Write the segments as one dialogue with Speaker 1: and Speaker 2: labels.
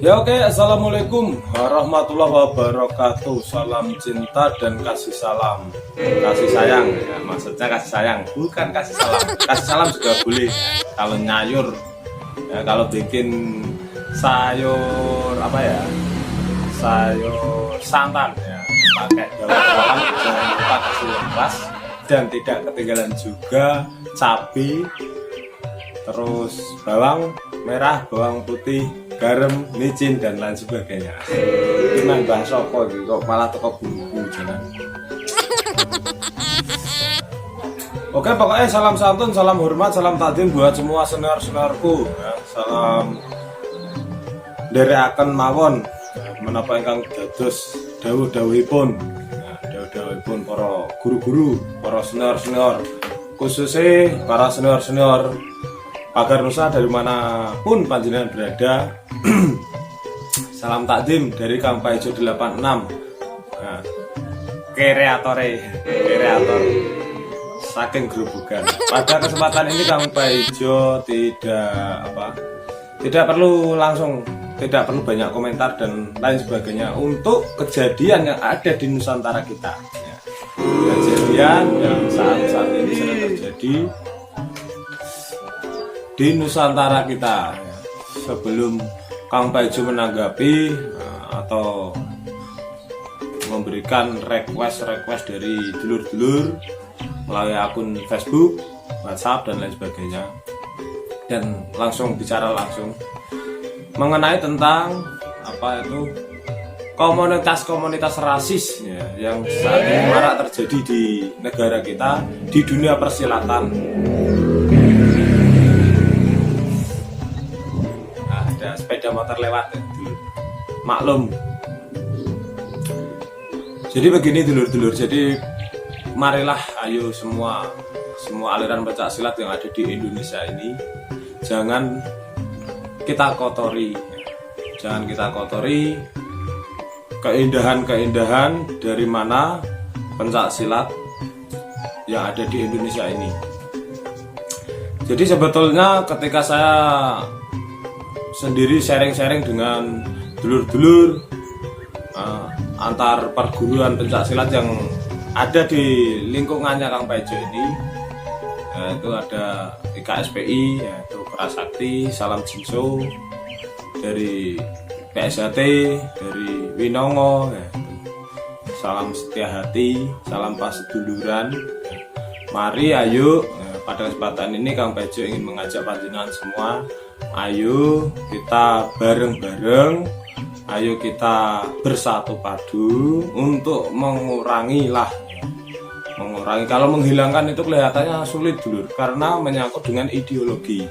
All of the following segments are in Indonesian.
Speaker 1: Ya oke, assalamualaikum warahmatullahi wabarakatuh. Salam cinta dan kasih salam, kasih sayang ya, maksudnya kasih sayang, bukan kasih salam. Kasih salam juga boleh kalau nyayur ya, kalau bikin sayur apa ya, sayur santan ya, pakai daun-daunan jangan lupa kasih lengkuas dan tidak ketinggalan juga cabai, terus bawang merah, bawang putih, garam, micin dan lain sebagainya. Gimana bahas apa gitu kok malah toko bumbu jangan. Oke, pokoknya salam santun, salam hormat, salam takdim buat semua senior-seniorku ya. Salam dari akan mawon menapa ingkang dados dawuh-dawuhipun ya, dawuh-dawuhipun para guru-guru, para senior-senior, khususnya para senior-senior agar nusa dari manapun panjenengan berada. Salam takdim dari Kang Paijo 86 nah, kreator saking gerobogan. Pada kesempatan ini Kang Paijo tidak perlu banyak komentar dan lain sebagainya untuk kejadian yang ada di Nusantara kita ya. Kejadian yang saat ini sedang terjadi di Nusantara kita ya. Sebelum Kang Paijo menanggapi atau memberikan request dari dulur-dulur melalui akun Facebook, WhatsApp dan lain sebagainya, dan langsung bicara langsung mengenai tentang apa itu komunitas rasis ya, yang saat ini marak terjadi di negara kita, di dunia persilatan. Sepeda motor lewat ya, maklum. Jadi begini dulur-dulur, jadi marilah ayo semua aliran pencak silat yang ada di Indonesia ini jangan kita kotori keindahan dari mana pencak silat yang ada di Indonesia ini. Jadi sebetulnya ketika saya sendiri sharing dengan dulur-dulur antar perguruan pencak silat yang ada di lingkungannya Kang Paijo ini, itu ada IKSPI, yaitu Kerasakti, Salam Jinso, dari PSHT, dari Winongo, Salam Setia Hati, Salam Paseduluran. Mari ayo pada kesempatan ini Kang Paijo ingin mengajak panjenengan semua, ayo kita bareng-bareng, ayo kita bersatu padu untuk mengurangi. Kalau menghilangkan itu kelihatannya sulit dulu karena menyangkut dengan ideologi.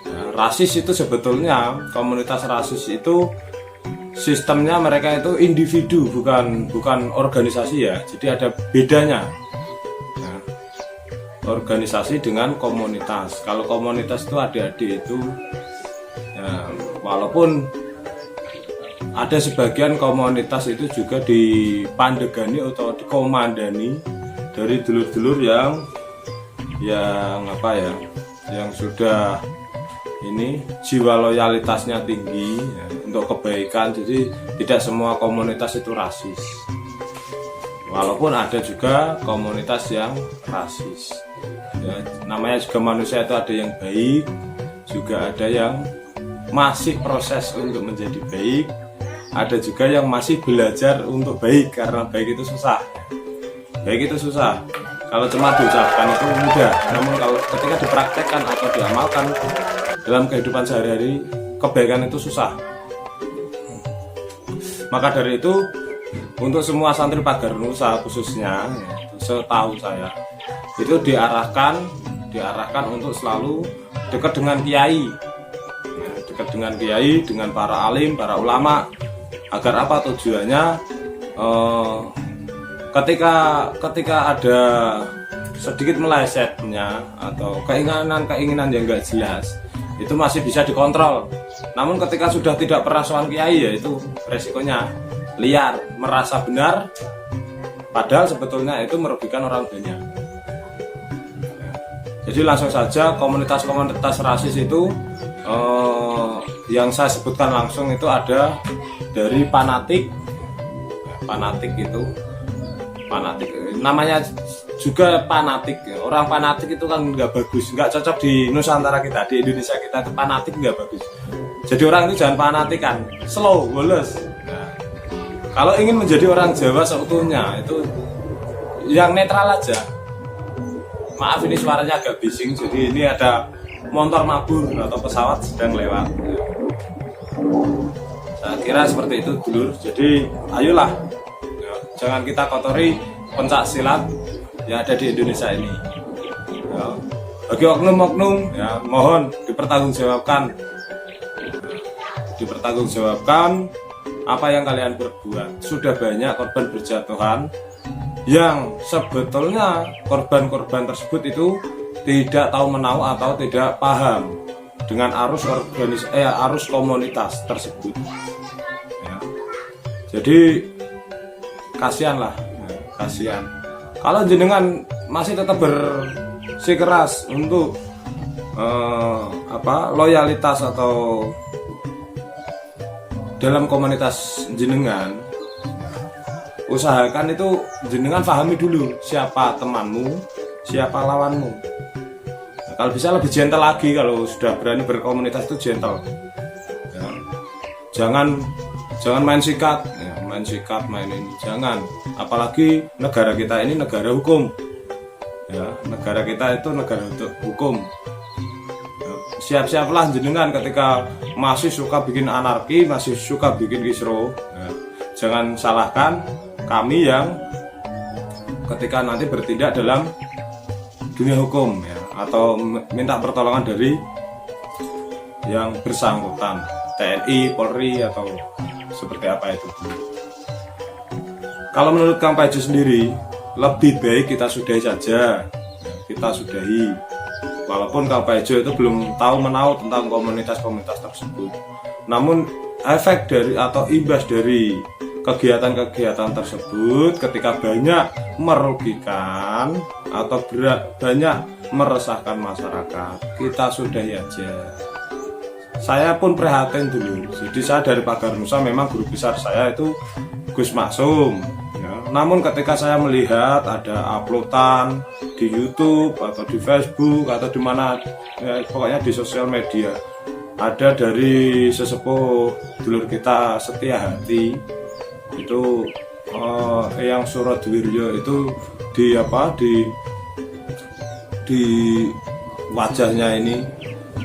Speaker 1: Nah, rasis itu sebetulnya, komunitas rasis itu sistemnya mereka itu individu, bukan organisasi ya. Jadi ada bedanya. Organisasi dengan komunitas. Kalau komunitas itu adik-adik itu ya, walaupun ada sebagian komunitas itu juga dipandegani atau dikomandani dari dulur-dulur yang sudah ini jiwa loyalitasnya tinggi ya, untuk kebaikan. Jadi tidak semua komunitas itu rasis, walaupun ada juga komunitas yang rasis ya, namanya juga manusia itu ada yang baik, juga ada yang masih proses untuk menjadi baik, ada juga yang masih belajar untuk baik, karena baik itu susah. Kalau cuma diucapkan itu mudah, namun kalau ketika dipraktekkan atau diamalkan dalam kehidupan sehari-hari, kebaikan itu susah. Maka dari itu untuk semua santri pagar Nusa khususnya, setahu saya itu diarahkan untuk selalu dekat dengan kiai, dengan para alim, para ulama, agar apa tujuannya? Ketika ada sedikit melesetnya atau keinginan yang enggak jelas, itu masih bisa dikontrol. Namun ketika sudah tidak pernah sowan kiai, ya itu resikonya liar, merasa benar, padahal sebetulnya itu merugikan orang banyak. Jadi langsung saja komunitas rasis itu yang saya sebutkan langsung itu ada dari fanatik itu fanatik, namanya juga fanatik. Orang fanatik itu kan nggak bagus, nggak cocok di Nusantara kita, di Indonesia kita itu fanatik nggak bagus. Jadi orang itu jangan fanatikan, slow, woles. Nah, kalau ingin menjadi orang Jawa seutuhnya itu yang netral aja. Maaf ini suaranya agak bising, jadi ini ada motor mabur atau pesawat sedang lewat. Saya kira seperti itu dulur. Jadi ayolah, ya, jangan kita kotori pencak silat yang ada di Indonesia ini. Ya, bagi oknum-oknum, ya, mohon dipertanggungjawabkan apa yang kalian berbuat. Sudah banyak korban berjatuhan yang sebetulnya korban-korban tersebut itu tidak tahu menahu atau tidak paham dengan arus komunitas tersebut. Ya. Jadi kasihanlah, ya, kasihan. Kalau jenengan masih tetap bersikeras untuk loyalitas atau dalam komunitas jenengan, usahakan itu jenengan pahami dulu siapa temanmu, siapa lawanmu. Nah, kalau bisa lebih gentle lagi, kalau sudah berani berkomunitas itu gentle. Ya. Jangan main sikat, ya, main ini jangan. Apalagi negara kita ini negara hukum. Ya, negara kita itu negara hukum. Ya, siap-siaplah jenengan ketika masih suka bikin anarki, masih suka bikin kisruh. Ya. Jangan salahkan kami yang ketika nanti bertindak dalam dunia hukum, ya, atau minta pertolongan dari yang bersangkutan, TNI, Polri atau seperti apa itu. Kalau menurut Kang Paijo sendiri, lebih baik kita sudahi saja, kita sudahi. Walaupun Kang Paijo itu belum tahu menahu tentang komunitas-komunitas tersebut, namun efek dari atau imbas dari kegiatan-kegiatan tersebut ketika banyak merugikan atau banyak meresahkan masyarakat, kita sudahi aja. Saya pun prihatin dulu, jadi saya dari Pagar Nusa memang guru besar saya itu Gus Maksum, ya. Namun ketika saya melihat ada uploadan di YouTube atau di Facebook atau di mana, ya, pokoknya di sosial media, ada dari sesepuh dulur kita Setia Hati itu yang Suradwiryo itu di wajahnya ini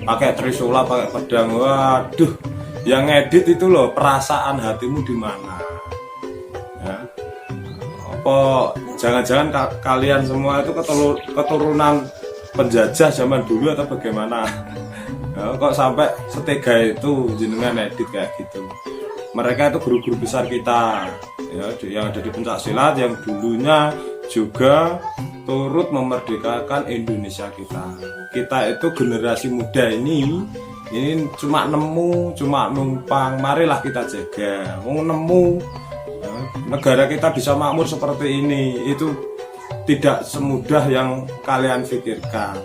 Speaker 1: pakai trisula, pakai pedang. Waduh, yang ngedit itu loh, perasaan hatimu di mana? Ya. Apa jangan-jangan kalian semua itu keturunan penjajah zaman dulu atau bagaimana? Ya, kok sampai setega itu jenengan edit kayak gitu? Mereka itu guru-guru besar kita, ya, yang ada di pencak silat, yang dulunya juga turut memerdekakan Indonesia kita. Kita itu generasi muda ini cuma numpang. Marilah kita jaga. Mau nemu, ya, negara kita bisa makmur seperti ini itu tidak semudah yang kalian pikirkan.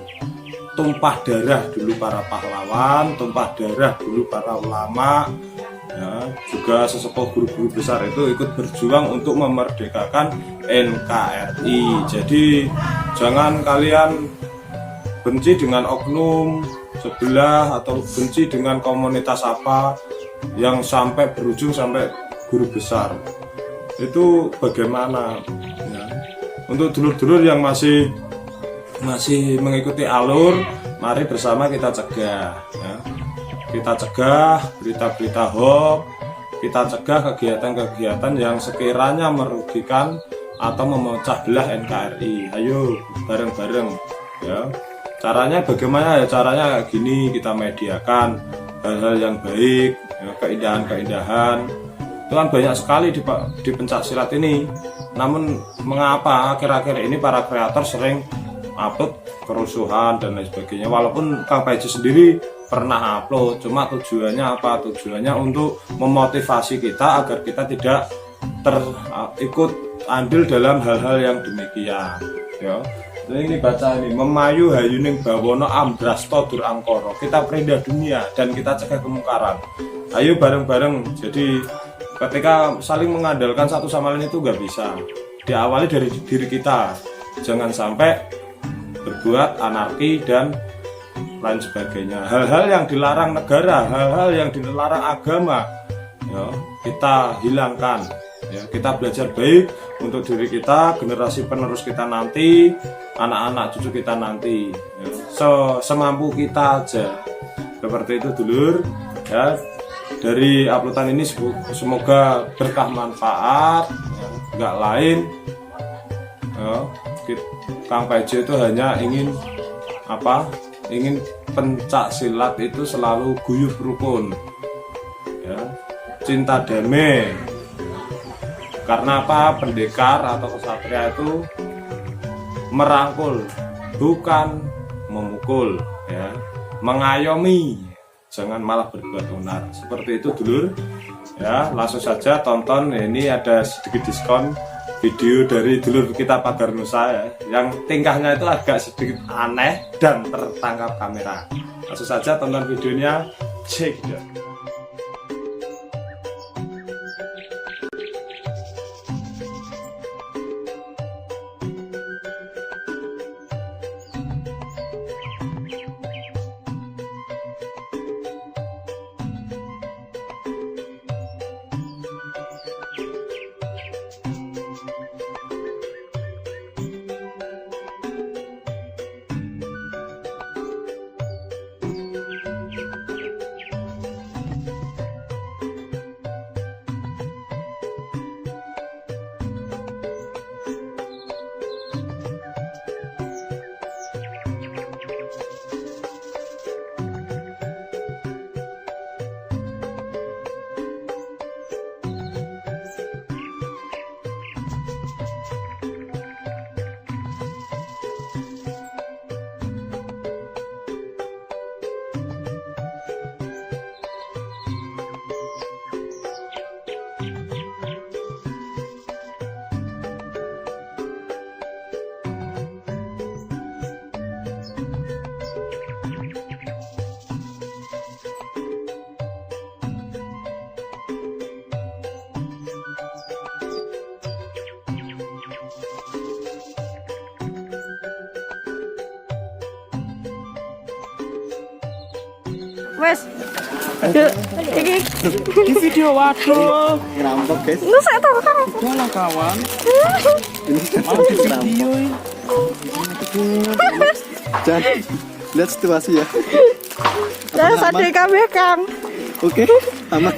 Speaker 1: Tumpah darah dulu para pahlawan, tumpah darah dulu para ulama. Ya, juga sesepuh guru-guru besar itu ikut berjuang untuk memerdekakan NKRI. Jadi jangan kalian benci dengan oknum sebelah atau benci dengan komunitas apa yang sampai berujung sampai guru besar. Itu bagaimana, ya. Untuk dulur-dulur yang masih mengikuti alur, mari bersama kita cegah, ya. Kita cegah berita-berita hoax, kita cegah kegiatan-kegiatan yang sekiranya merugikan atau memecah belah NKRI. Ayo bareng-bareng, ya. Caranya bagaimana? Ya caranya kayak gini, kita mediakan hal-hal yang baik, ya, keindahan-keindahan. Itu kan banyak sekali di pencak silat ini. Namun mengapa akhir-akhir ini para kreator sering upload kerusuhan dan lain sebagainya? Walaupun Kang Paijo sendiri pernah upload, cuma tujuannya apa? Tujuannya untuk memotivasi kita agar kita tidak ikut andil dalam hal-hal yang demikian, ya. Ini baca ini, memayu hayuning bawono amdrasto dur angkoro. Kita perindah dunia dan kita cegah kemungkaran. Ayo bareng-bareng. Jadi ketika saling mengandalkan satu sama lain itu nggak bisa. Diawali dari diri kita. Jangan sampai berbuat anarki dan lain sebagainya. Hal-hal yang dilarang negara, hal-hal yang dilarang agama, ya, kita hilangkan. Ya, kita belajar baik untuk diri kita, generasi penerus kita nanti, anak-anak cucu kita nanti, ya. Semampu kita aja. Seperti itu dulur, ya. Dari uploadan ini semoga berkah manfaat, ya. Nggak lain, ya. Kang Paijo itu hanya ingin apa? Ingin pencak silat itu selalu guyup rukun, ya. Cinta damai. Karena apa? Pendekar atau kesatria itu merangkul, bukan memukul, ya. Mengayomi, jangan malah berbuat onar. Seperti itu dulur, ya. Langsung saja tonton. Ini ada sedikit diskon video dari dulur kita Pagar Nusa, ya, yang tingkahnya itu agak sedikit aneh dan tertangkap kamera. Langsung saja tonton videonya, cek ya.
Speaker 2: Wes. Iki
Speaker 3: Di video waduh.
Speaker 4: Ngerampok guys.
Speaker 2: lu saya tahu kan.
Speaker 3: Udah kawan.
Speaker 4: Ini
Speaker 3: Mau di video ini.
Speaker 4: jangan lihat situasi ya.
Speaker 2: Saya sadar kabeh Kang.
Speaker 4: Oke, aman.